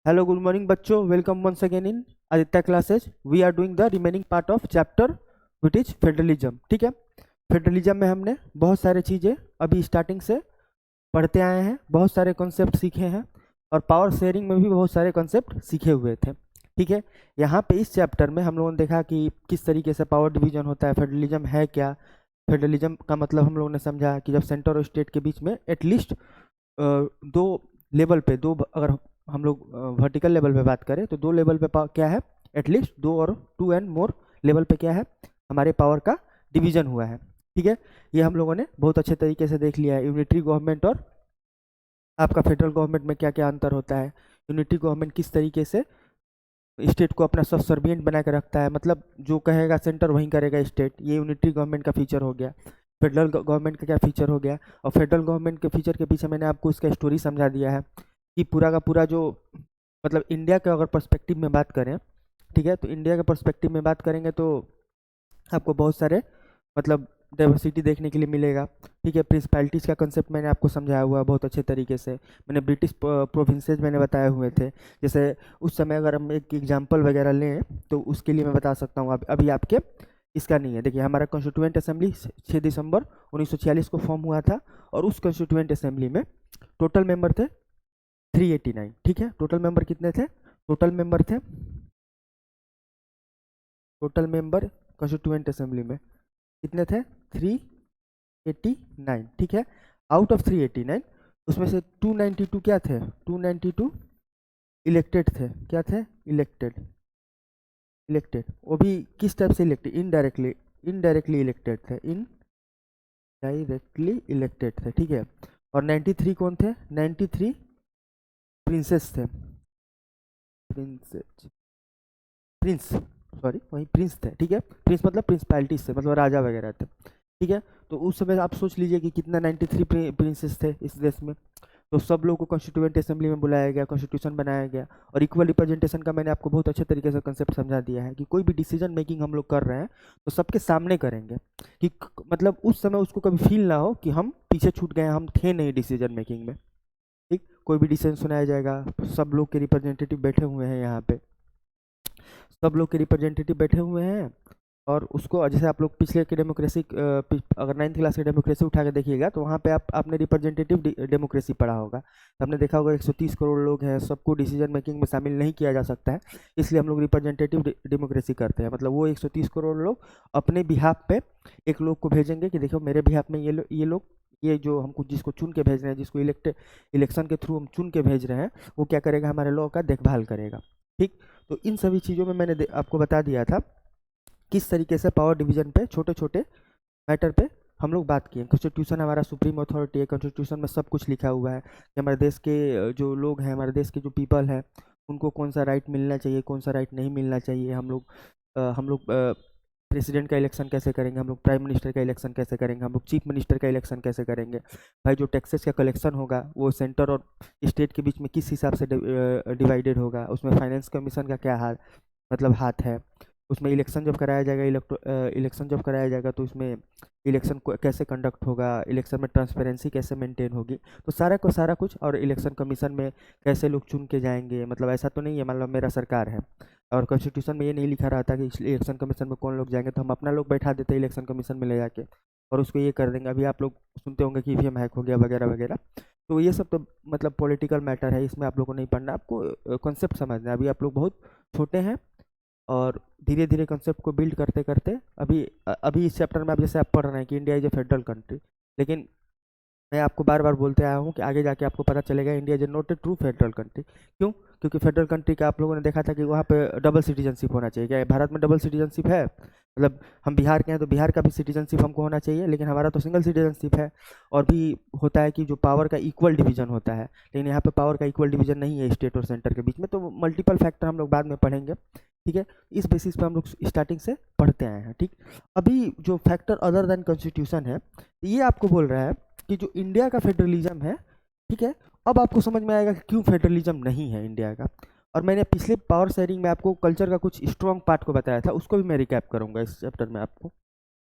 Hello, good morning, बच्चों. Welcome once again in Aditya classes. We are doing the remaining part of chapter which is federalism. ठीक है. Federalism में हमने बहुत सारे चीज़ें अभी स्टार्टिंग से पढ़ते आए हैं, बहुत सारे कॉन्सेप्ट सीखे हैं और पावर शेयरिंग में भी बहुत सारे कॉन्सेप्ट सीखे हुए थे. ठीक है. यहाँ पे इस चैप्टर में हम लोगों ने देखा कि किस तरीके से पावर डिवीजन होता है, फेडरलिज्म है क्या. फेडरलिज्म का मतलब हम लोगों ने समझा कि जब सेंटर और स्टेट के बीच में एटलीस्ट दो लेवल पे, दो, अगर हम लोग वर्टिकल लेवल पे बात करें तो दो लेवल पे क्या है, एटलीस्ट दो और टू एंड मोर लेवल पे क्या है, हमारे पावर का डिवीजन हुआ है. ठीक है. ये हम लोगों ने बहुत अच्छे तरीके से देख लिया है. यूनिटरी गवर्नमेंट और आपका फेडरल गवर्नमेंट में क्या क्या अंतर होता है. यूनिटरी गवर्नमेंट किस तरीके से स्टेट को अपना सबसर्विएंट बना के रखता है, मतलब जो कहेगा सेंटर वहीं करेगा स्टेट. ये यूनिटरी गवर्नमेंट का फीचर हो गया. फेडरल गवर्नमेंट का क्या फीचर हो गया, और फेडरल गवर्नमेंट के फीचर के पीछे मैंने आपको इसका स्टोरी समझा दिया है कि पूरा का पूरा जो, मतलब इंडिया के अगर पर्सपेक्टिव में बात करें, ठीक है, तो इंडिया के पर्सपेक्टिव में बात करेंगे तो आपको बहुत सारे, मतलब डाइवर्सिटी देखने के लिए मिलेगा. ठीक है. प्रिंसिपैलिटीज़ का कंसेप्ट मैंने आपको समझाया हुआ है बहुत अच्छे तरीके से. मैंने ब्रिटिश प्रोविंसेस मैंने बताए हुए थे. जैसे उस समय अगर हम एक एग्जांपल वगैरह लें तो उसके लिए मैं बता सकता हूँ. अभी आपके इसका नहीं है. देखिए, हमारा कॉन्स्टिट्यूएंट असेंबली 6 दिसंबर 1946 को फॉर्म हुआ था और उस कॉन्स्टिट्यूएंट असेंबली में टोटल मेंबर थे 389. ठीक है. टोटल मेंबर कितने थे? टोटल मेंबर कॉन्स्टिट्यूएंट असेंबली में कितने थे? 389. ठीक है. आउट ऑफ 389 उसमें से 292 क्या थे? 292 इलेक्टेड थे. क्या थे? इलेक्टेड. वो भी किस टाइप से इलेक्टेड? इनडायरेक्टली इलेक्टेड थे. इनडायरेक्टली इलेक्टेड थे. ठीक है. और 93 कौन थे? 93 प्रिंसेस थे. प्रिंसेस, प्रिंस, सॉरी, वही प्रिंस थे. ठीक है. प्रिंस मतलब प्रिंसिपैलिटीज थे, मतलब राजा वगैरह थे. ठीक है. तो उस समय आप सोच लीजिए कि कितना 93 प्रिंसेस थे इस देश में. तो सब लोगों को कॉन्स्टिट्यूएंट असेंबली में बुलाया गया, कॉन्स्टिट्यूशन बनाया गया. और इक्वल रिप्रेजेंटेशन का मैंने आपको बहुत अच्छे तरीके से कंसेप्ट समझा दिया है कि कोई भी डिसीजन मेकिंग हम लोग कर रहे हैं तो सबके सामने करेंगे, कि मतलब उस समय उसको कभी फील ना हो कि हम पीछे छूट गए, हम थे नहीं डिसीजन मेकिंग में. ठीक. कोई भी डिसीजन सुनाया जाएगा, सब लोग के रिप्रेजेंटेटिव बैठे हुए हैं यहाँ पे, सब लोग के रिप्रेजेंटेटिव बैठे हुए हैं. और उसको जैसे आप लोग पिछले के डेमोक्रेसी, अगर 9th क्लास की डेमोक्रेसी उठा के देखिएगा तो वहाँ पे आपने रिप्रेजेंटेटिव डेमोक्रेसी पढ़ा होगा. तो हमने देखा होगा 130 करोड़ लोग हैं, सबको डिसीजन मेकिंग में शामिल नहीं किया जा सकता है, इसलिए हम लोग रिप्रेजेंटेटिव डेमोक्रेसी करते हैं. मतलब वो 130 करोड़ लोग अपने बिहाफ पे एक लोग को भेजेंगे कि देखो मेरे बिहाफ में ये लोग, ये जो हमको जिसको चुन के भेज रहे हैं, जिसको इलेक्शन के थ्रू हम चुन के भेज रहे हैं, वो क्या करेगा? हमारे लॉ का देखभाल करेगा. ठीक. तो इन सभी चीज़ों में मैंने आपको बता दिया था किस तरीके से पावर डिवीजन पे, छोटे छोटे मैटर पे हम लोग बात किए. कॉन्स्टिट्यूशन हमारा सुप्रीम अथॉरिटी है. कॉन्स्टिट्यूशन में सब कुछ लिखा हुआ है कि हमारे देश के जो लोग हैं, हमारे देश के जो पीपल हैं, उनको कौन सा राइट मिलना चाहिए, कौन सा राइट नहीं मिलना चाहिए. हम लोग प्रेसिडेंट का इलेक्शन कैसे करेंगे, हम लोग प्राइम मिनिस्टर का इलेक्शन कैसे करेंगे, हम लोग चीफ मिनिस्टर का इलेक्शन कैसे करेंगे. भाई, जो टैक्सेस का कलेक्शन होगा वो सेंटर और स्टेट के बीच में किस हिसाब से डिवाइडेड होगा. उसमें फाइनेंस कमीशन का क्या हाथ, मतलब हाथ है. उसमें इलेक्शन जब कराया जाएगा, इलेक्शन जब कराया जाएगा तो उसमें इलेक्शन कैसे कंडक्ट होगा, इलेक्शन में ट्रांसपेरेंसी कैसे मेंटेन होगी. तो सारा को सारा कुछ. और इलेक्शन कमीशन में कैसे लोग चुन के जाएंगे. मतलब ऐसा तो नहीं है, मान लो मेरा सरकार है और कॉन्स्टिट्यूशन में ये नहीं लिखा रहा था कि इलेक्शन कमीशन में कौन लोग जाएंगे, तो हम अपना लोग बैठा देते इलेक्शन कमीशन में ले जाके और उसको ये कर देंगे. अभी आप लोग सुनते होंगे कि ईवीएम हैक हो गया वगैरह वगैरह. तो ये सब तो मतलब पॉलिटिकल मैटर है, इसमें आप लोगों को नहीं पढ़ना, आपको कॉन्सेप्ट समझना है. अभी आप लोग बहुत छोटे हैं और धीरे धीरे कंसेप्ट को बिल्ड करते करते अभी इस चैप्टर में आप जैसे आप पढ़ रहे हैं कि India is a federal country, लेकिन मैं आपको बार बार बोलते आया हूँ कि आगे जाके आपको पता चलेगा India is not a true federal country. क्यों? क्योंकि फेडरल कंट्री का आप लोगों ने देखा था कि वहाँ पे डबल सिटीजनशिप होना चाहिए. क्या भारत में डबल सिटीजनशिप है? मतलब हम बिहार के हैं तो बिहार का भी सिटीजनशिप हमको होना चाहिए, लेकिन हमारा तो सिंगल सिटीजनशिप है. और भी होता है कि जो पावर का इक्वल डिवीजन होता है, लेकिन यहाँ पे पावर का इक्वल डिवीजन नहीं है स्टेट और सेंटर के बीच में. तो मल्टीपल फैक्टर हम लोग बाद में पढ़ेंगे. ठीक है. इस बेसिस पे हम लोग स्टार्टिंग से पढ़ते आए हैं. ठीक. अभी जो फैक्टर अदर देन कॉन्स्टिट्यूशन है, ये आपको बोल रहा है कि जो इंडिया का फेडरलिज्म है, ठीक है, अब आपको समझ में आएगा कि क्यों फेडरलिज्म नहीं है इंडिया का. और मैंने पिछले पावर शेयरिंग में आपको कल्चर का कुछ स्ट्रॉन्ग पार्ट को बताया था, उसको भी मैं रिकैप करूंगा इस चैप्टर में आपको.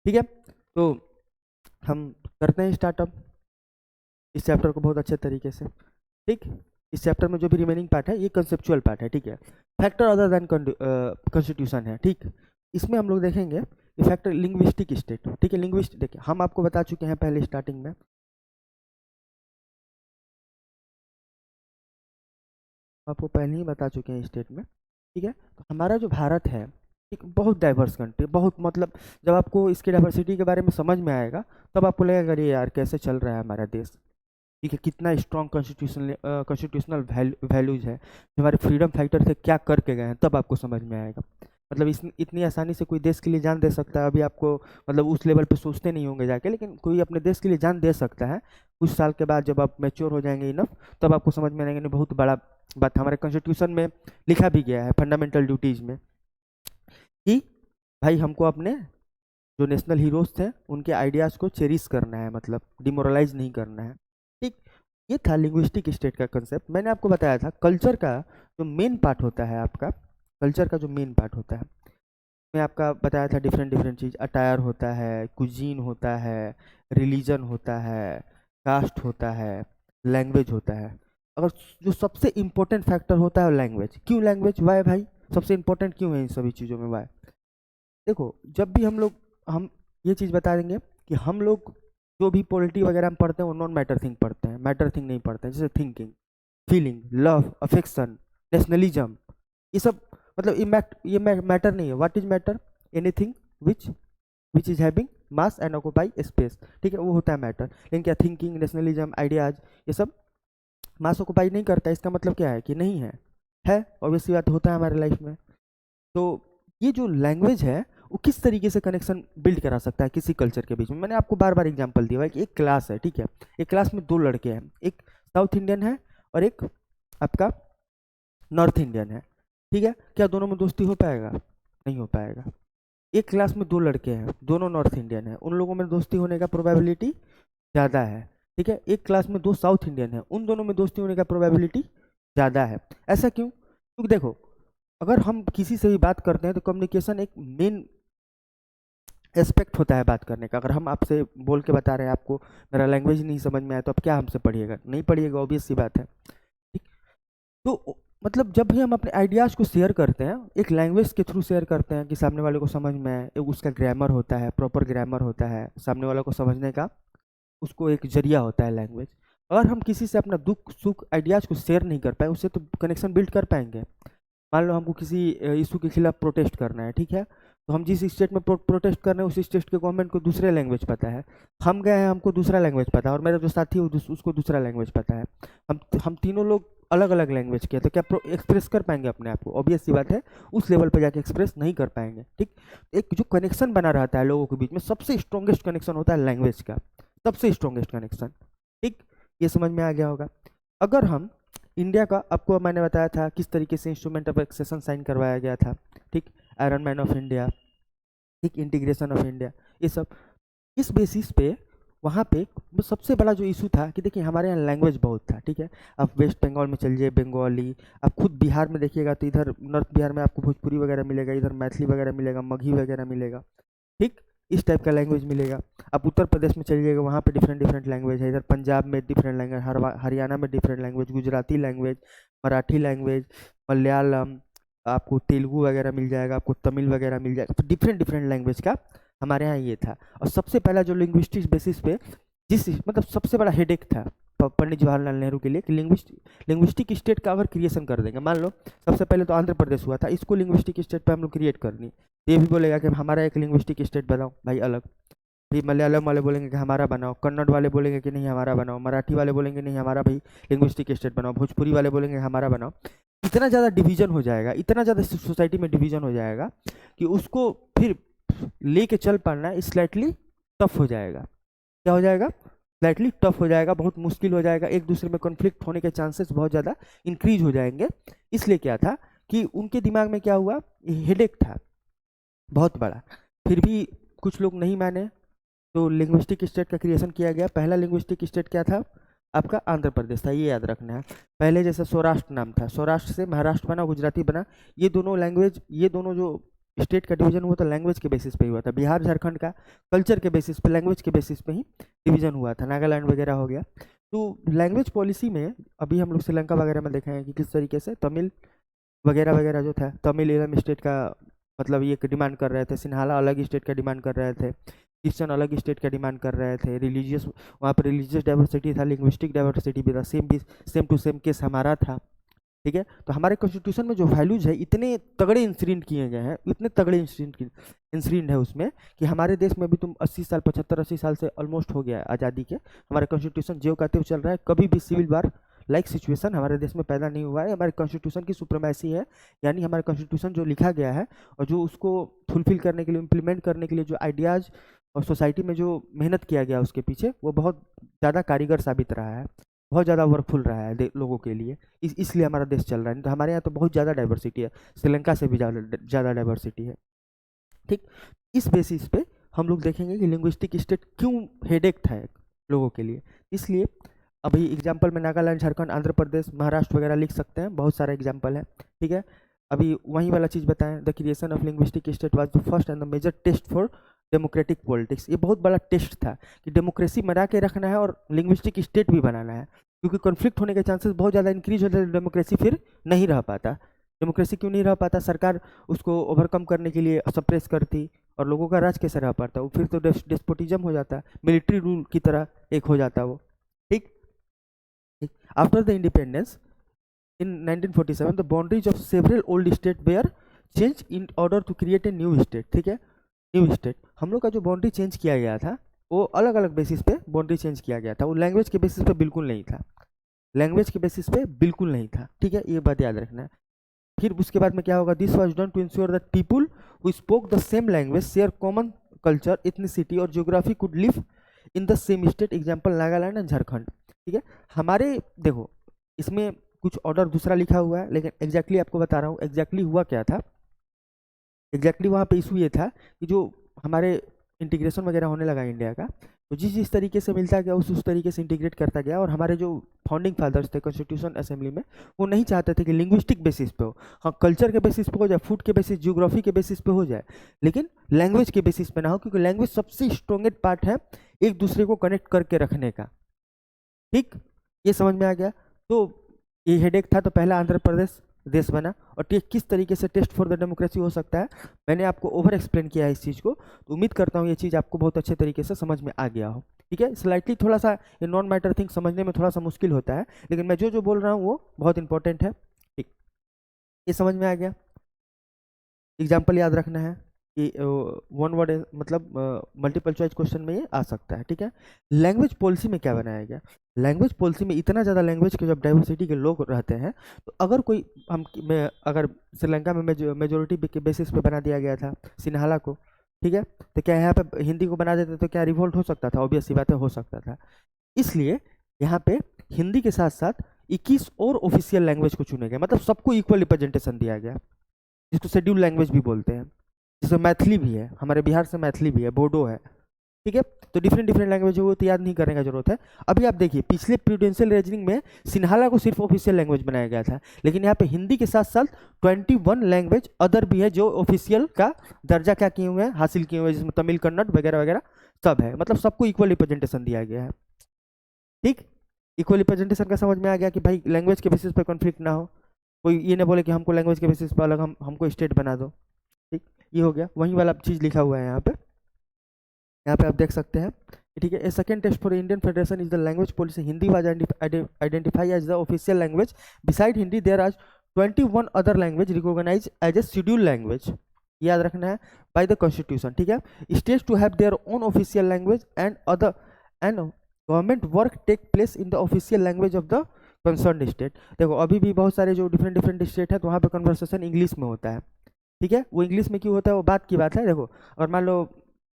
ठीक है. तो हम करते हैं स्टार्टअप इस चैप्टर को बहुत अच्छे तरीके से. ठीक. इस चैप्टर में जो भी रिमेनिंग पार्ट है ये कंसेप्चुअल पार्ट है, ठीक है। फैक्टर अदर देन कॉन्स्टिट्यूशन है, ठीक। इसमें हम लोग देखेंगे कि फैक्टर लिंग्विस्टिक स्टेट, ठीक है। लिंग्विस्ट देखिए हम आपको बता चुके हैं पहले स्टार्टिंग में, आपको पहले ही बता चुके हैं स्टेट में, ठीक है। तो हमारा जो भारत है एक बहुत डाइवर्स कंट्री, बहुत मतलब जब आपको इसके डाइवर्सिटी के बारे में समझ में आएगा तब आपको लगेगा अरे यार कैसे चल रहा है हमारा देश, ठीक है। कितना स्ट्रॉन्ग कॉन्स्टिट्यूशनल वैल्यूज है, जो हमारे फ्रीडम फाइटर थे क्या करके गए हैं, तब आपको समझ में आएगा। मतलब इतनी आसानी से कोई देश के लिए जान दे सकता है, अभी आपको मतलब उस लेवल पे सोचते नहीं होंगे जाके, लेकिन कोई अपने देश के लिए जान दे सकता है। कुछ साल के बाद जब आप मैच्योर हो जाएंगे इनफ, तब आपको समझ में आएंगे नहीं बहुत बड़ा बात हमारे कॉन्स्टिट्यूशन में लिखा भी गया है फंडामेंटल ड्यूटीज में कि भाई हमको अपने जो नेशनल हीरोज थे उनके आइडियाज़ को चेरिश करना है, मतलब डिमोरलाइज नहीं करना है, ठीक। ये था लिंग्विस्टिक स्टेट का कंसेप्ट। मैंने आपको बताया था कल्चर का जो मेन पार्ट होता है, आपका कल्चर का जो मेन पार्ट होता है, मैं आपका बताया था डिफरेंट डिफरेंट चीज़, अटायर होता है, कुजीन होता है, रिलीजन होता है, कास्ट होता है, लैंग्वेज होता है। अगर जो सबसे इम्पोर्टेंट फैक्टर होता है लैंग्वेज, क्यों लैंग्वेज, वाई भाई सबसे इम्पोर्टेंट क्यों है इन सभी चीज़ों में, वाई? देखो जब भी हम ये चीज़ बता देंगे कि हम लोग जो भी पॉलिटी वगैरह हम पढ़ते हैं वो नॉन मैटर थिंग पढ़ते हैं, मैटर थिंग नहीं पढ़ते हैं। जैसे thinking, feeling, love, affection, nationalism, ये सब मतलब ये मैटर नहीं है। What is matter? Anything which which is having mass and occupy space, ठीक है, वो होता है मैटर। लेकिन क्या थिंकिंग, नेशनलिज्म, आइडियाज, ये सब मास ऑक्यूपाई नहीं करता है। इसका मतलब क्या है कि नहीं है ऑब्वियसली बात होता है हमारे लाइफ में। तो ये जो लैंग्वेज है वो किस तरीके से कनेक्शन बिल्ड करा सकता है किसी कल्चर के बीच में। मैंने आपको बार बार एग्जांपल दिया है कि एक क्लास है, ठीक है, एक क्लास में दो लड़के हैं, एक साउथ इंडियन है और एक आपका नॉर्थ इंडियन है, ठीक है। क्या दोनों में दोस्ती हो पाएगा? नहीं हो पाएगा। एक क्लास में दो लड़के हैं, दोनों नॉर्थ इंडियन है, उन लोगों में दोस्ती होने का प्रोबेबिलिटी ज़्यादा है, ठीक है। एक क्लास में दो साउथ इंडियन है, उन दोनों में दोस्ती होने का प्रोबेबिलिटी ज़्यादा है। ऐसा क्यों? क्योंकि देखो अगर हम किसी से भी बात करते हैं तो कम्युनिकेशन एक मेन एस्पेक्ट होता है बात करने का। अगर हम आपसे बोल के बता रहे हैं आपको मेरा लैंग्वेज नहीं समझ में आया तो आप क्या हमसे पढ़िएगा? नहीं पढ़िएगा, ऑब्वियस सी बात है, ठीक। तो मतलब जब भी हम अपने आइडियाज़ को शेयर करते हैं एक लैंग्वेज के थ्रू शेयर करते हैं कि सामने वाले को समझ में आए, एक उसका ग्रामर होता है, प्रॉपर ग्रामर होता है सामने वाले को समझने का, उसको एक जरिया होता है लैंग्वेज। अगर हम किसी से अपना दुख सुख आइडियाज़ को शेयर नहीं कर पाए उससे तो कनेक्शन बिल्ड कर पाएंगे? मान लो हमको किसी इशू के खिलाफ प्रोटेस्ट करना है, ठीक है, तो हम जिस स्टेट में प्रोटेस्ट कर रहे हैं उस स्टेट के गवर्नमेंट को दूसरे लैंग्वेज पता है, हम गए हैं हमको दूसरा लैंग्वेज पता है, और मेरा जो साथी है उसको दूसरा लैंग्वेज पता है। हम तीनों लोग अलग अलग लैंग्वेज के हैं, तो क्या एक्सप्रेस कर पाएंगे अपने आप को? ऑब्वियस सी बात है उस लेवल पर जाके एक्सप्रेस नहीं कर पाएंगे, ठीक। एक जो कनेक्शन बना रहता है लोगों के बीच में सबसे स्ट्रॉन्गेस्ट कनेक्शन होता है लैंग्वेज का, सबसे स्ट्रॉन्गेस्ट कनेक्शन, ठीक। ये समझ में आ गया होगा। अगर हम इंडिया का, आपको मैंने बताया था किस तरीके से इंस्ट्रूमेंट ऑफ एक्सेशन साइन करवाया गया था, ठीक, आयरन मैन ऑफ इंडिया, ठीक, इंटीग्रेशन ऑफ इंडिया, ये सब इस बेसिस पे वहाँ पे वो सबसे बड़ा जो इशू था कि देखिए हमारे यहाँ लैंग्वेज बहुत था, ठीक है। आप वेस्ट बंगाल में चल जाइए बंगाली, आप खुद बिहार में देखिएगा तो इधर नॉर्थ बिहार में आपको भोजपुरी वगैरह मिलेगा, इधर मैथिली वगैरह मिलेगा, मगही वगैरह मिलेगा, ठीक, इस टाइप का लैंग्वेज मिलेगा। आप उत्तर प्रदेश में चलिएगा वहाँ पे डिफरेंट डिफरेंट लैंग्वेज है, इधर पंजाब में डिफरेंट लैंग्वेज, हरियाणा में different language, Gujarati language, Marathi language, Malayalam, आपको तेलुगु वगैरह मिल जाएगा, आपको तमिल वगैरह मिल जाएगा। तो डिफरेंट डिफरेंट लैंग्वेज का हमारे यहाँ ये था। और सबसे पहला जो लिंग्विस्टिक बेसिस पे जिस मतलब सबसे बड़ा हेडेक था पंडित जवाहरलाल नेहरू के लिए कि लिंग्विस्टिक स्टेट का अगर क्रिएशन कर देंगे, मान लो सबसे पहले तो आंध्र प्रदेश हुआ था, इसको लिंग्विस्टिक स्टेट पे हम लोग क्रिएट करनी, तो ये भी बोलेगा कि हमारा एक लिंग्विस्टिक स्टेट बनाओ भाई अलग। फिर मलयालम वाले बोलेंगे कि हमारा बनाओ, कन्नड़ वाले बोलेंगे कि नहीं हमारा बनाओ, मराठी वाले बोलेंगे नहीं हमारा भाई लिंग्विस्टिक स्टेट बनाओ, भोजपुरी वाले बोलेंगे हमारा बनाओ। इतना ज़्यादा डिवीजन हो जाएगा, इतना ज़्यादा सोसाइटी में डिवीजन हो जाएगा कि उसको फिर लेके चल पाना स्लाइटली टफ हो जाएगा। क्या हो जाएगा? स्लाइटली टफ हो जाएगा, बहुत मुश्किल हो जाएगा, एक दूसरे में कॉन्फ्लिक्ट होने के चांसेस बहुत ज़्यादा इंक्रीज हो जाएंगे। इसलिए क्या था कि उनके दिमाग में क्या हुआ, हेडेक था बहुत बड़ा, फिर भी कुछ लोग नहीं माने तो लिंग्विस्टिक स्टेट का क्रिएशन किया गया। पहला लिंग्विस्टिक स्टेट क्या था आपका? आंध्र प्रदेश था, ये याद रखना है। पहले जैसे सौराष्ट्र नाम था, सौराष्ट्र से महाराष्ट्र बना, गुजराती बना। ये दोनों लैंग्वेज, ये दोनों जो स्टेट का डिवीजन हुआ था लैंग्वेज के बेसिस पे ही हुआ था। बिहार झारखंड का कल्चर के बेसिस पे, लैंग्वेज के बेसिस पे ही डिवीजन हुआ था। नागालैंड वगैरह हो गया। तो लैंग्वेज पॉलिसी में अभी हम लोग श्रीलंका वगैरह में देखे हैं कि किस तरीके से तमिल वगैरह वगैरह जो था, तमिल इलम स्टेट का मतलब ये डिमांड कर रहे थे, सिन्हाला अलग स्टेट का डिमांड कर रहे थे, क्रिश्चियन अलग स्टेट का डिमांड कर रहे थे, रिलीजियस वहाँ पर रिलीजियस डाइवर्सिटी था, लिंग्विस्टिक डाइवर्सिटी भी था, सेम टू सेम केस हमारा था। ठीक है, तो हमारे कॉन्स्टिट्यूशन में जो वैल्यूज है इतने तगड़े इंस्क्रीन किए गए हैं, इतने तगड़े इंस्क्रीन है उसमें कि हमारे देश में भी तुम 80 साल 75-80 साल से ऑलमोस्ट हो गया है आज़ादी के, हमारा कॉन्स्टिट्यूशन ज्यों का त्यों चल रहा है, कभी भी सिविल वार लाइक सिचुएशन हमारे देश में पैदा नहीं हुआ है। हमारे कॉन्स्टिट्यूशन की सुप्रीमेसी है, यानी हमारे कॉन्स्टिट्यूशन जो लिखा गया है और जो उसको फुलफिल करने के लिए, इम्प्लीमेंट करने के लिए जो आइडियाज़ और सोसाइटी में जो मेहनत किया गया उसके पीछे, वो बहुत ज़्यादा कारीगर साबित रहा है, बहुत ज़्यादा वर्कफुल रहा है लोगों के लिए। इसलिए हमारा देश चल रहा है, नहीं तो हमारे यहाँ तो बहुत ज़्यादा डाइवर्सिटी है, श्रीलंका से भी ज़्यादा डाइवर्सिटी है। ठीक, इस बेसिस पे हम लोग देखेंगे कि लिंग्विस्टिक स्टेट क्यों हेडेक था लोगों के लिए। इसलिए अभी एग्जाम्पल में नागालैंड, झारखंड, आंध्र प्रदेश, महाराष्ट्र वगैरह लिख सकते हैं, बहुत सारा एग्जाम्पल है। ठीक है, अभी वही वाला चीज़ बताएं, the creation of linguistic state was the first and the major test for democratic politics. ये बहुत बड़ा टेस्ट था कि डेमोक्रेसी बना के रखना है और लिंग्विस्टिक स्टेट भी बनाना है, क्योंकि कॉन्फ्लिक्ट होने के चांसेस बहुत ज़्यादा इंक्रीज होते हैं, डेमोक्रेसी फिर नहीं रह पाता। डेमोक्रेसी क्यों नहीं रह पाता? सरकार उसको ओवरकम करने के लिए सप्रेस करती और लोगों का राज कैसे रह पाता? वो फिर तो डेस्पोटिज्म हो जाता, मिलिट्री रूल की तरह एक हो जाता वो। ठीक, after the independence in 1947 the boundaries of several old states were changed in order to create a new state। ठीक है, न्यू स्टेट हम लोग का जो बाउंड्री चेंज किया गया था वो अलग अलग बेसिस पे बाउंड्री चेंज किया गया था, वो लैंग्वेज के बेसिस पे बिल्कुल नहीं था, लैंग्वेज के बेसिस पे बिल्कुल नहीं था। ठीक है, ये बात याद रखना है। फिर उसके बाद में क्या होगा, this was done to ensure that people who spoke the same language share common culture, ethnicity और geography could live in the same state, example Nagaland and Jharkhand. ठीक है, हमारे देखो इसमें कुछ ऑर्डर दूसरा लिखा हुआ है, लेकिन एग्जैक्टली आपको बता रहा हूँ एग्जैक्टली हुआ क्या था। एग्जैक्टली वहाँ पे इशू ये था कि जो हमारे इंटीग्रेशन वगैरह होने लगा इंडिया का, तो जिस तरीके से मिलता गया उस तरीके से इंटीग्रेट करता गया, और हमारे जो फाउंडिंग फादर्स थे कॉन्स्टिट्यूशन असेंबली में, वो नहीं चाहते थे कि लिंग्विस्टिक बेसिस पे हो, हाँ कल्चर के बेसिस पे हो जाए, फूड के बेसिस, जियोग्राफी के बेसिस पे हो जाए, लेकिन लैंग्वेज के बेसिस पे ना हो, क्योंकि लैंग्वेज सबसे स्ट्रॉन्गेस्ट पार्ट है एक दूसरे को कनेक्ट करके रखने का। ठीक, ये समझ में आ गया। तो ये हेडेक था, तो पहला आंध्र प्रदेश देश बना, और किस तरीके से टेस्ट फॉर द डेमोक्रेसी हो सकता है मैंने आपको ओवर एक्सप्लेन किया है इस चीज़ को, तो उम्मीद करता हूँ ये चीज़ आपको बहुत अच्छे तरीके से समझ में आ गया हो। ठीक है, स्लाइटली थोड़ा सा ये नॉन मैटर थिंग समझने में थोड़ा सा मुश्किल होता है, लेकिन मैं जो जो बोल रहा हूँ वो बहुत इंपॉर्टेंट है। ठीक, ये समझ में आ गया। एग्जाम्पल याद रखना है कि वन वर्ड मतलब मल्टीपल चॉइस क्वेश्चन में ये आ सकता है। ठीक है, लैंग्वेज पॉलिसी में क्या बनाया गया, लैंग्वेज पॉलिसी में इतना ज़्यादा लैंग्वेज के जब डाइवर्सिटी के लोग रहते हैं, तो अगर कोई अगर श्रीलंका में मेजोरिटी के बेसिस पे बना दिया गया था सिन्हाला को, ठीक है, तो क्या यहाँ पे हिंदी को बना देते तो क्या रिवोल्ट हो सकता था? ऑब्वियस सी बात है, हो सकता था। इसलिए यहाँ पे हिंदी के साथ साथ 21 और ऑफिशियल लैंग्वेज को चुने गए, मतलब सबको इक्वल रिप्रेजेंटेशन दिया गया, जिसको शेड्यूल लैंग्वेज भी बोलते हैं, जिसमें मैथिली भी है, हमारे बिहार से मैथिली भी है, बोडो है। ठीक है, तो डिफरेंट लैंग्वेज है, वो तो याद नहीं करने का जरूरत है। अभी आप देखिए पिछले प्रूडेंशियल रीजनिंग में सिन्हाला को सिर्फ ऑफिशियल लैंग्वेज बनाया गया था, लेकिन यहाँ पे हिंदी के साथ साथ 21 लैंग्वेज अदर भी है जो ऑफिशियल का दर्जा क्या किए हुए हैं, हासिल किए हुए हैं, जिसमें तमिल, कन्नड़ वगैरह वगैरह सब है, मतलब सबको इक्वल रिप्रेजेंटेशन दिया गया है। ठीक, इक्वल रिप्रेजेंटेशन का समझ में आ गया कि भाई लैंग्वेज के बेसिस पर कॉन्फ्लिक्ट ना हो, कोई ये ना बोले कि हमको लैंग्वेज के बेसिस पर अलग हमको स्टेट बना दो। ठीक, ये हो गया, वही वाला चीज़ लिखा हुआ है यहाँ पे आप देख सकते हैं। ठीक है, a second test for Indian federation is the language policy, Hindi was identify as the official language, besides Hindi there are 21 other language recognise as a schedule language, याद रखना है, बाय द कॉन्स्टिट्यूशन। ठीक है, states to have their own official language and other and government work take place in the official language of the concern state. देखो अभी भी बहुत सारे जो डिफरेंट स्टेट है, तो वहाँ पे कन्वर्सेशन इंग्लिश में होता है। ठीक है, वो इंग्लिश में क्यों होता है वो बात की बात है। देखो अगर मान लो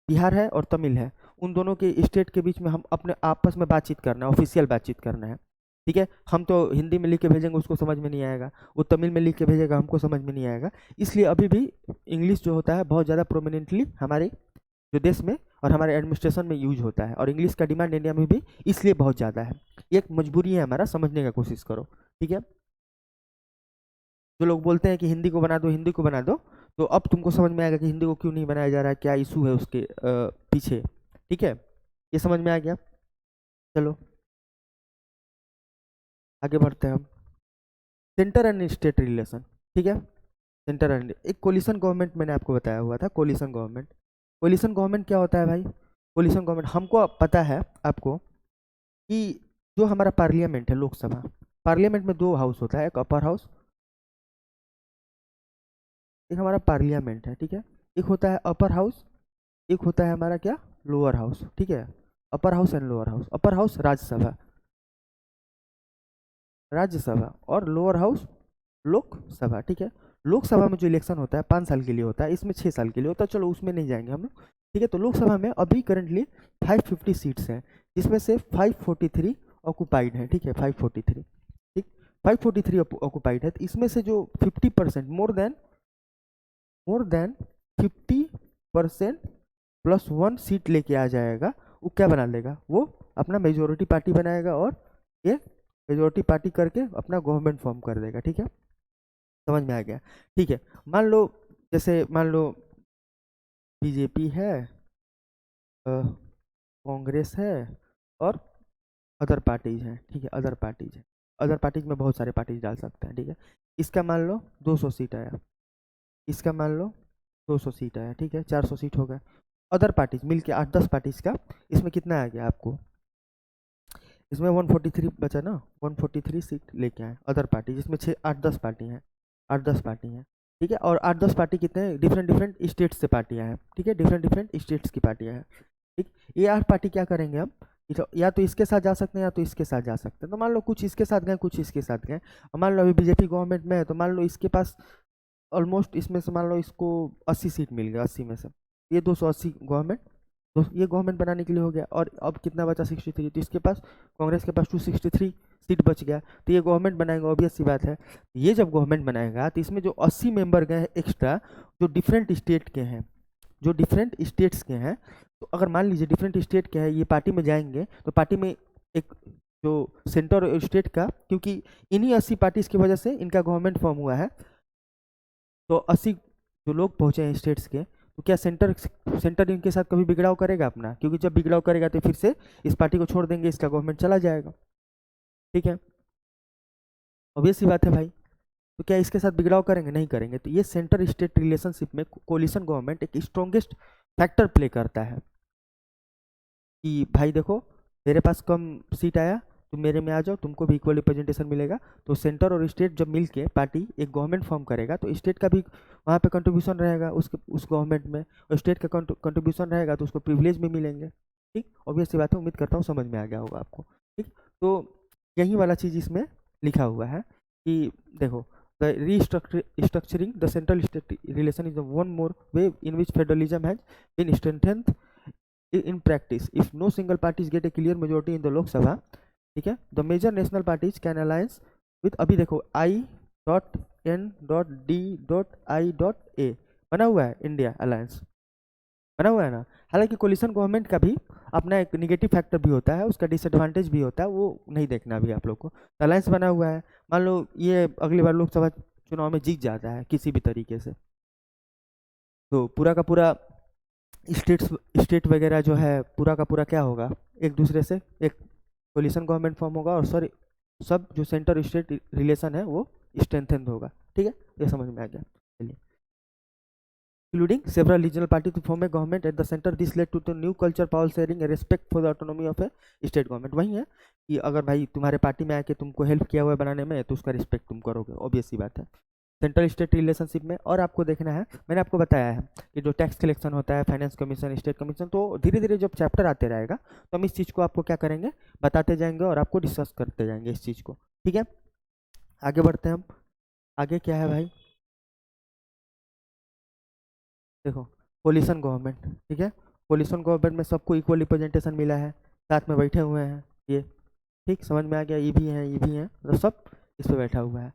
बिहार है और तमिल है, उन दोनों के स्टेट के बीच में हम अपने आपस में बातचीत करना है, ऑफिशियल बातचीत करना है। ठीक है, हम तो हिंदी में लिख के भेजेंगे, उसको समझ में नहीं आएगा, वो तमिल में लिख के भेजेगा, हमको समझ में नहीं आएगा। इसलिए अभी भी इंग्लिश जो होता है बहुत ज़्यादा प्रोमिनेंटली हमारे जो देश में और हमारे एडमिनिस्ट्रेशन में यूज होता है, और इंग्लिश का डिमांड इंडिया में भी इसलिए बहुत ज़्यादा है। ये एक मजबूरी है हमारा, समझने का कोशिश करो। ठीक है, जो लोग बोलते हैं कि हिंदी को बना दो, हिंदी को बना दो, तो अब तुमको समझ में आएगा कि हिंदी को क्यों नहीं बनाया जा रहा है, क्या इशू है उसके पीछे। ठीक है, ये समझ में आ गया। चलो आगे बढ़ते हैं हम। सेंटर एंड स्टेट रिलेशन, ठीक है। सेंटर एंड एक कोलिशन गवर्नमेंट मैंने आपको बताया हुआ था, कोलिशन गवर्नमेंट। कोलिशन गवर्नमेंट क्या होता है भाई? कोलिशन गवर्नमेंट हमको पता है आपको कि जो हमारा पार्लियामेंट है, लोकसभा, पार्लियामेंट में दो हाउस होता है, एक अपर हाउस, एक हमारा पार्लियामेंट है, ठीक है। एक होता है अपर हाउस, एक होता है हमारा क्या, लोअर हाउस, ठीक है। Upper house and lower house. Upper house Rajya Sabha, Rajya Sabha, और लोअर हाउस लोकसभा, ठीक है। लोकसभा में जो इलेक्शन होता है 5 साल के लिए होता है, इसमें 6 साल के लिए होता है, चलो उसमें नहीं जाएंगे हम लोग, ठीक है। तो लोकसभा में अभी करंटली 550 सीट्स हैं, जिसमें से 543 ऑक्युपाइड हैं, ठीक है, 543, ठीक, 543 ऑक्युपाइड है। तो इसमें से जो 50%, मोर देन 50% +1 सीट लेके आ जाएगा, वो क्या बना लेगा, वो अपना मेजोरिटी पार्टी बनाएगा, और ये मेजोरिटी पार्टी करके अपना गवर्नमेंट फॉर्म कर देगा, ठीक है। समझ में आ गया, ठीक है। मान लो, जैसे मान लो बीजेपी है, कांग्रेस है, और अदर पार्टीज हैं, ठीक है, अदर पार्टीज हैं। अदर पार्टीज में बहुत सारे पार्टीज डाल सकते हैं, ठीक है। इसका मान लो 200 सीट आया, इसका मान लो 200 सीट आया, ठीक है, 400 सीट हो गए। अदर पार्टीज मिलके 8-10 पार्टीज का, इसमें कितना आ गया आपको, इसमें 143 बचा ना, 143 सीट लेके आए अदर पार्टी, जिसमें 6-8-10 पार्टी हैं, 8-10 पार्टी हैं, ठीक है। और 8-10 पार्टी कितने हैं, डिफरेंट डिफरेंट स्टेट्स से पार्टियां हैं, ठीक है, डिफरेंट डिफरेंट स्टेट्स की पार्टियां हैं, ठीक। ये 8 पार्टी क्या करेंगे हम, या तो इसके साथ जा सकते हैं या तो इसके साथ जा सकते हैं। तो मान लो कुछ इसके साथ गए, कुछ इसके साथ गए। मान लो अभी बीजेपी गवर्नमेंट में है, तो मान लो इसके पास ऑलमोस्ट, इसमें से मान लो इसको 80 सीट मिल गया, 80 में से ये 280 गवर्नमेंट, तो ये गवर्नमेंट बनाने के लिए हो गया। और अब कितना बचा, 63, तो इसके पास, कांग्रेस के पास 263 सीट बच गया, तो ये गवर्नमेंट बनाएगा, ऑब्वियस सी बात है। ये जब गवर्नमेंट बनाएगा तो इसमें जो 80 मेंबर गए हैं एक्स्ट्रा, जो डिफरेंट स्टेट के हैं, जो डिफरेंट स्टेट्स के हैं, तो अगर मान लीजिए डिफरेंट स्टेट के हैं, ये पार्टी में जाएंगे, तो पार्टी में एक जो सेंटर और स्टेट का, क्योंकि इन्हीं 80 पार्टीज की वजह से इनका गवर्नमेंट फॉर्म हुआ है, तो 80 जो लोग पहुंचे हैं स्टेट्स के, तो क्या सेंटर सेंटर इनके साथ कभी बिगड़ाव करेगा अपना? क्योंकि जब बिगड़ाव करेगा तो फिर से इस पार्टी को छोड़ देंगे, इसका गवर्नमेंट चला जाएगा, ठीक है, ऑब्वियस सी बात है भाई। तो क्या इसके साथ बिगड़ाव करेंगे? नहीं करेंगे। तो ये सेंटर स्टेट रिलेशनशिप में कोलिशन गवर्नमेंट एक स्ट्रॉन्गेस्ट फैक्टर प्ले करता है कि भाई देखो, मेरे पास कम सीट आया, तुम मेरे में आ जाओ, तुमको भी इक्वल रिप्रेजेंटेशन मिलेगा। तो सेंटर और स्टेट जब मिल के पार्टी एक गवर्नमेंट फॉर्म करेगा, तो स्टेट का भी वहाँ पे कंट्रीब्यूशन रहेगा उस गवर्नमेंट में, और स्टेट का कंट्रीब्यूशन रहेगा तो उसको प्रिविलेज भी मिलेंगे, ठीक। ऑब्वियस सी बात है, उम्मीद करता हूँ समझ में आ गया होगा आपको, ठीक। तो यही वाला चीज़ इसमें लिखा हुआ है कि देखो, the restructuring the central state relation is the one more way in which federalism has been strengthened in practice. If no single parties get a clear majority in the Lok Sabha, ठीक है, the major national parties can alliance with, अभी देखो I.N.D.I.A बना हुआ है, India alliance बना हुआ है ना। हालांकि कोलिशन गवर्नमेंट का भी अपना एक निगेटिव फैक्टर भी होता है, उसका डिसएडवांटेज भी होता है, वो नहीं देखना अभी आप लोग को। अलायंस बना हुआ है, मान लो ये अगली बार लोकसभा चुनाव में जीत जाता है किसी भी तरीके से, तो पूरा का पूरा स्टेट वगैरह जो है, पूरा का पूरा क्या होगा, एक दूसरे से एक कोलिशन गवर्नमेंट फॉर्म होगा, और सॉरी, सब जो सेंटर स्टेट रिलेशन है वो स्ट्रेंथन होगा, ठीक है। ये समझ में आ गया, चलिए। including several regional parties to form a government at the center. This led to the new culture, power sharing and respect for the autonomy of a state government. वही है कि अगर भाई तुम्हारे पार्टी में आके तुमको हेल्प किया हुआ है बनाने में, तो उसका रिस्पेक्ट तुम करोगे, ऑब्वियस सी बात है। सेंट्रल स्टेट रिलेशनशिप में और आपको देखना है, मैंने आपको बताया है कि जो टैक्स कलेक्शन होता है, फाइनेंस कमीशन, स्टेट कमीशन, तो धीरे धीरे जब चैप्टर आते रहेगा तो हम इस चीज़ को आपको क्या करेंगे, बताते जाएंगे और आपको डिस्कस करते जाएंगे इस चीज़ को, ठीक है। आगे बढ़ते हैं हम। आगे क्या है भाई, देखो, कोलिशन गवर्नमेंट, ठीक है। कोलिशन गवर्नमेंट में सबको इक्वल रिप्रेजेंटेशन मिला है, साथ में बैठे हुए हैं ये, ठीक, समझ में आ गया, ये भी हैं, ये भी हैं, मतलब सब इस पे बैठा हुआ है।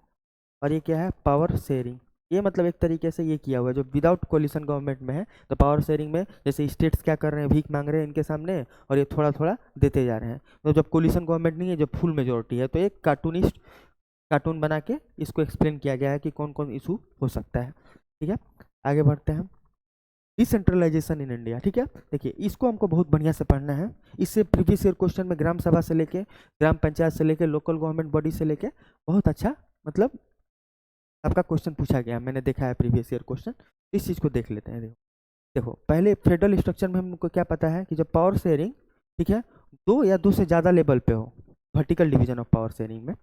और ये क्या है, पावर शेयरिंग। ये मतलब एक तरीके से ये किया हुआ है जो विदाउट कोलिशन गवर्नमेंट में है। तो पावर शेयरिंग में जैसे स्टेट्स क्या कर रहे हैं, भीख मांग रहे हैं इनके सामने, और ये थोड़ा थोड़ा देते जा रहे हैं। तो जब कोलिशन गवर्नमेंट नहीं है, जब फुल मेजोरिटी है, तो एक कार्टून बना के इसको एक्सप्लेन किया गया है कि कौन कौन इशू हो सकता है, ठीक है। आगे बढ़ते हैं हम। Decentralization in India. ठीक है, देखिए इसको हमको बहुत बढ़िया से पढ़ना है। इससे प्रीवियस ईयर क्वेश्चन में ग्राम सभा से लेके, ग्राम पंचायत से लेके, लोकल गवर्नमेंट बॉडी से लेके बहुत अच्छा मतलब आपका क्वेश्चन पूछा गया, मैंने देखा है प्रीवियस ईयर क्वेश्चन। इस चीज़ को देख लेते हैं। देखो देखो पहले फेडरल स्ट्रक्चर में हमको क्या पता है कि जब पावर शेयरिंग, ठीक है, 2 या 2 से ज़्यादा लेवल पे हो, vertical division of power sharing में,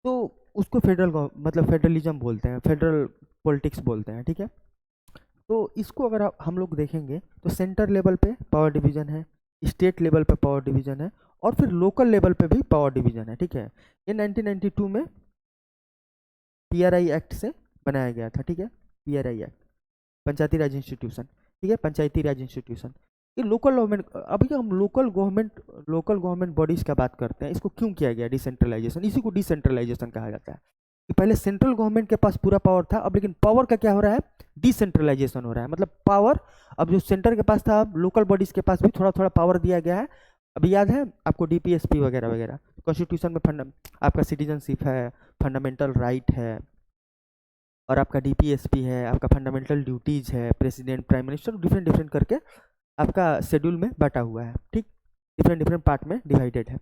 तो उसको फेडरल मतलब फेडरलिज्म बोलते हैं, फेडरल पॉलिटिक्स बोलते हैं। ठीक है, तो इसको अगर हम लोग देखेंगे तो सेंटर लेवल पे पावर डिवीजन है, स्टेट लेवल पे पावर डिवीजन है, और फिर लोकल लेवल पे भी पावर डिवीजन है। ठीक है, ये 1992 में PRI एक्ट से बनाया गया था। ठीक है, PRI एक्ट, पंचायती राज इंस्टीट्यूशन। ठीक है, पंचायती राज इंस्टीट्यूशन। ये लोकल गवर्नमेंट, अभी हम लोकल गवर्नमेंट बॉडीज का बात करते हैं, इसको क्यों किया गया डिसेंट्रलाइजेशन, इसी को डिसेंट्रलाइजेशन कहा जाता है। कि पहले सेंट्रल गवर्नमेंट के पास पूरा पावर था, अब लेकिन पावर का क्या हो रहा है, डिसेंट्रलाइजेशन हो रहा है। मतलब पावर अब जो सेंटर के पास था, अब लोकल बॉडीज के पास भी थोड़ा थोड़ा पावर दिया गया है। अभी याद है आपको DPSP वगैरह वगैरह, कॉन्स्टिट्यूशन में आपका सिटीजनशिप है, फंडामेंटल राइट है, और आपका DPSP है, आपका फंडामेंटल ड्यूटीज है, president, prime minister, different different करके आपका शेड्यूल में बांटा हुआ है। ठीक, डिफरेंट डिफरेंट पार्ट में डिवाइडेड है।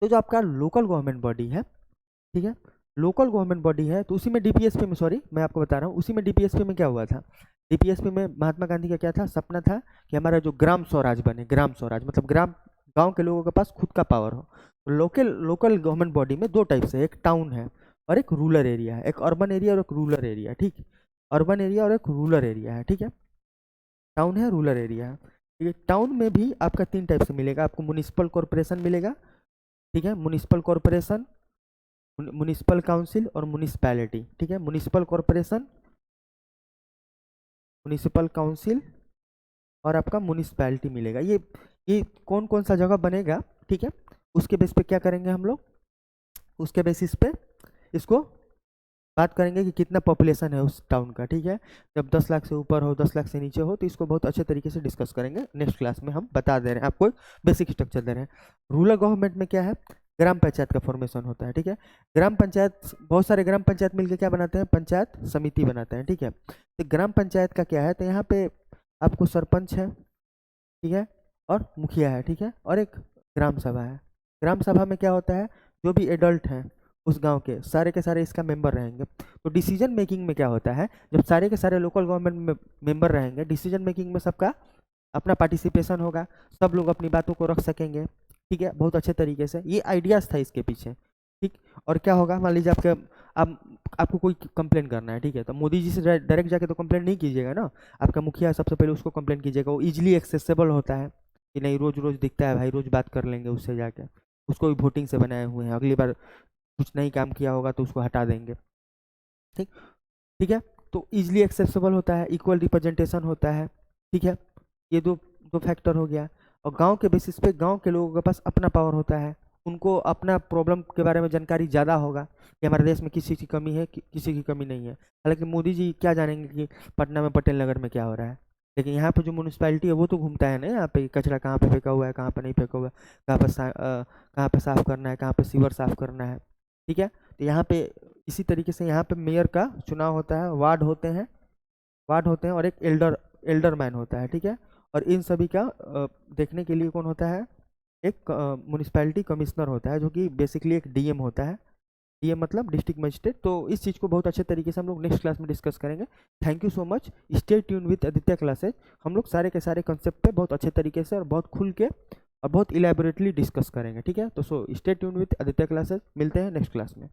तो जो आपका लोकल गवर्नमेंट बॉडी है, ठीक है, लोकल गवर्नमेंट बॉडी है, तो उसी में DPSP में, सॉरी मैं आपको बता रहा हूँ, उसी में DPSP में क्या हुआ था, DPSP में महात्मा गांधी का क्या था, सपना था कि हमारा जो ग्राम स्वराज बने, ग्राम स्वराज मतलब ग्राम, गांव के लोगों के पास खुद का पावर हो। तो लोकल गवर्नमेंट बॉडी में 2 टाइप से, एक टाउन है और एक रूरल एरिया है, एक अर्बन एरिया और एक रूरल एरिया। ठीक, अर्बन एरिया और एक रूरल एरिया है। ठीक है, टाउन है, रूरल एरिया है। ठीक है, टाउन में भी आपका 3 टाइप से मिलेगा, आपको म्युनिसिपल कॉर्पोरेशन मिलेगा। ठीक है, म्युनिसिपल कॉर्पोरेशन, म्युनिसिपल काउंसिल और म्युनिसिपैलिटी। ठीक है, म्युनिसिपल कॉर्पोरेशन, म्युनिसिपल काउंसिल और आपका म्युनिसिपैलिटी मिलेगा। ये कौन कौन सा जगह बनेगा, ठीक है, उसके बेस पे क्या करेंगे हम लोग, उसके बेसिस पे इसको बात करेंगे कि कितना पॉपुलेशन है उस टाउन का। ठीक है, जब 10 लाख से ऊपर हो, 10 लाख से नीचे हो, तो इसको बहुत अच्छे तरीके से डिस्कस करेंगे। नेक्स्ट क्लास में हम बता दे रहे हैं, आपको बेसिक स्ट्रक्चर दे रहे हैं। रूरल गवर्नमेंट में क्या है, ग्राम पंचायत का फॉर्मेशन होता है। ठीक है, ग्राम पंचायत, बहुत सारे ग्राम पंचायत मिलकर क्या बनाते हैं, पंचायत समिति बनाते हैं। ठीक है, तो ग्राम पंचायत का क्या है, तो यहाँ पे आपको सरपंच है, ठीक है, और मुखिया है। ठीक है, और एक ग्राम सभा है। ग्राम सभा में क्या होता है, जो भी एडल्ट हैं उस गांव के सारे इसका मेंबर रहेंगे। तो डिसीजन मेकिंग में क्या होता है, जब सारे के सारे लोकल गवर्नमेंट में मेंबर रहेंगे, डिसीजन मेकिंग में सबका अपना पार्टिसिपेशन होगा, सब लोग अपनी बातों को रख सकेंगे। ठीक है, बहुत अच्छे तरीके से, ये आइडियाज़ था इसके पीछे। ठीक, और क्या होगा, मान लीजिए आपको कोई कंप्लेन करना है, ठीक है, तो मोदी जी से डायरेक्ट जाके तो कंप्लेन नहीं कीजिएगा ना, आपका मुखिया सबसे पहले उसको कंप्लेन कीजिएगा। वो इजीली एक्सेसिबल होता है कि नहीं, रोज रोज दिखता है भाई, रोज बात कर लेंगे उससे जाके, उसको भी वोटिंग से बनाए हुए हैं, अगली बार कुछ नहीं काम किया होगा तो उसको हटा देंगे। ठीक, ठीक है, तो इजीली एक्सेसिबल होता है, इक्वल रिप्रेजेंटेशन होता है। ठीक है, ये दो दो फैक्टर हो गया। और गांव के बेसिस पे गांव के लोगों के पास अपना पावर होता है, उनको अपना प्रॉब्लम के बारे में जानकारी ज़्यादा होगा कि हमारे देश में किसी की कमी है, किसी की कमी नहीं है। हालांकि मोदी जी क्या जानेंगे कि पटना में पटेल नगर में क्या हो रहा है, लेकिन यहाँ पे जो म्यूनसिपैलिटी है वो तो घूमता है ना, यहाँ पे कचरा कहाँ पे फेंका हुआ है, कहाँ पे नहीं फेंका हुआ है, कहाँ पे साफ़ करना है, कहाँ पे सीवर साफ़ करना है। ठीक है, तो यहाँ पे इसी तरीके से यहाँ पे मेयर का चुनाव होता है, वार्ड होते हैं और एक एल्डर मैन होता है। ठीक है, और इन सभी का देखने के लिए कौन होता है, एक म्यूनिसिपैलिटी कमिश्नर होता है, जो कि बेसिकली एक DM होता है। DM मतलब डिस्ट्रिक्ट मजिस्ट्रेट। तो इस चीज़ को बहुत अच्छे तरीके से हम लोग नेक्स्ट क्लास में डिस्कस करेंगे। Thank you so much, stay tune with Aditya classes. हम लोग सारे के सारे कंसेप्ट पे बहुत अच्छे तरीके से और बहुत खुल के और बहुत इलेबोरेटली डिस्कस करेंगे। ठीक है, तो stay tune with Aditya classes, मिलते हैं नेक्स्ट क्लास में।